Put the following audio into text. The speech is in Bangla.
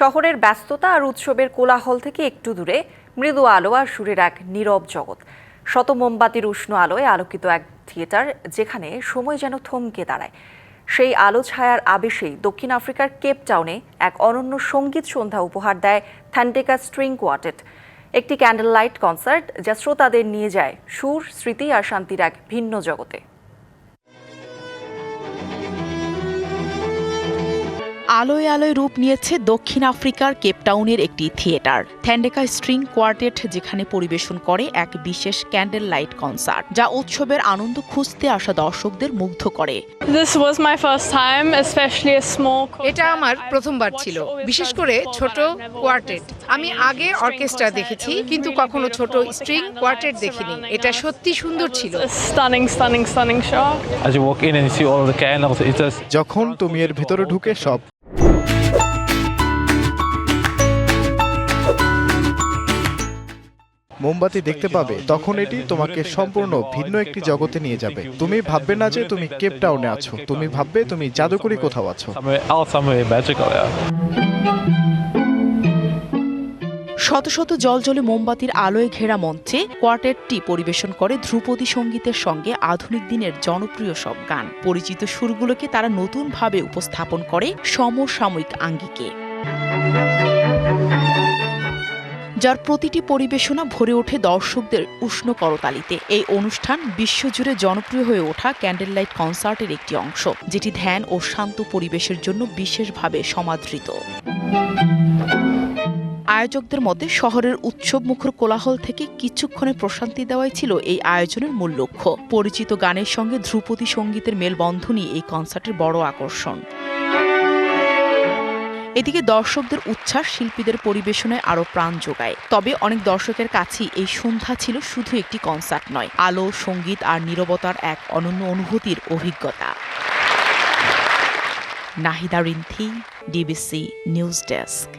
শহরের ব্যস্ততা আর উৎসবের কোলাহল থেকে একটু দূরে মৃদু আলো আর সুরের এক নীরব জগৎ। শত মোমবাতির উষ্ণ আলোয় আলোকিত এক থিয়েটার, যেখানে সময় যেন থমকে দাঁড়ায়। সেই আলো ছায়ার আবেশেই দক্ষিণ আফ্রিকার কেপ টাউনে এক অনন্য সঙ্গীত সন্ধ্যা উপহার দেয় থান্ডেকা স্ট্রিং কোয়ার্টেট। একটি ক্যান্ডেল লাইট কনসার্ট যা শ্রোতাদের নিয়ে যায় সুর, স্মৃতি আর শান্তির এক ভিন্ন জগতে। আলোয় আলোয় রূপ নিয়েছে দক্ষিণ আফ্রিকার কেপটাউনের একটি থিয়েটার, থান্ডেকা স্ট্রিং কোয়ার্টেট, যেখানে পরিবেশন করে এক বিশেষ ক্যান্ডেল লাইট কনসার্ট যা উৎসবের আনন্দ খুঁজতে আসা দর্শকদের মুগ্ধ করে। এটা আমার প্রথমবার ছিল, বিশেষ করে ছোট কোয়ার্টেট। আমি আগে অর্কেস্ট্রা দেখেছি, কিন্তু কখনো ছোট স্ট্রিং কোয়ার্টেট দেখিনি। এটা সত্যি সুন্দর ছিল। যখন তুমি এর ভেতরে ঢুকে সব মোমবাতি দেখতে পাবে, তখন এটি তোমাকে সম্পূর্ণ ভিন্ন একটি জগতে নিয়ে যাবে। তুমি ভাববে না যে তুমি কেপ টাউনে আছো, তুমি ভাববে তুমি জাদুকরি কোথাও আছো। শত শত জলজলে মোমবাতির আলোয় ঘেরা মঞ্চে কোয়ার্টেটটি পরিবেশন করে ধ্রুপদী সঙ্গীতের সঙ্গে আধুনিক দিনের জনপ্রিয় সব গান। পরিচিত সুরগুলোকে তারা নতুনভাবে উপস্থাপন করে সমসাময়িক আঙ্গিকে, যার প্রতিটি পরিবেশনা ভরে ওঠে দর্শকদের উষ্ণ করতালিতে। এই অনুষ্ঠান বিশ্বজুড়ে জনপ্রিয় হয়ে ওঠা ক্যান্ডেল লাইট কনসার্টের একটি অংশ, যেটি ধ্যান ও শান্ত পরিবেশের জন্য বিশেষভাবে সমাদৃত। আয়োজকদের মতে শহরের উৎসবমুখর কোলাহল থেকে কিছুক্ষণে প্রশান্তি দেওয়াই ছিল এই আয়োজনের মূল লক্ষ্য। পরিচিত গানের সঙ্গে ধ্রুপদী সঙ্গীতের মেলবন্ধনই এই কনসার্টের বড় আকর্ষণ। এদিকে দর্শকদের উচ্ছ্বাস শিল্পীদের পরিবেশনায় আরও প্রাণ যোগায়। তবে অনেক দর্শকের কাছেই এই সন্ধ্যা ছিল শুধু একটি কনসার্ট নয়, আলো, সঙ্গীত আর নীরবতার এক অনন্য অনুভূতির অভিজ্ঞতা। Nahida Rinthi, DBC news desk.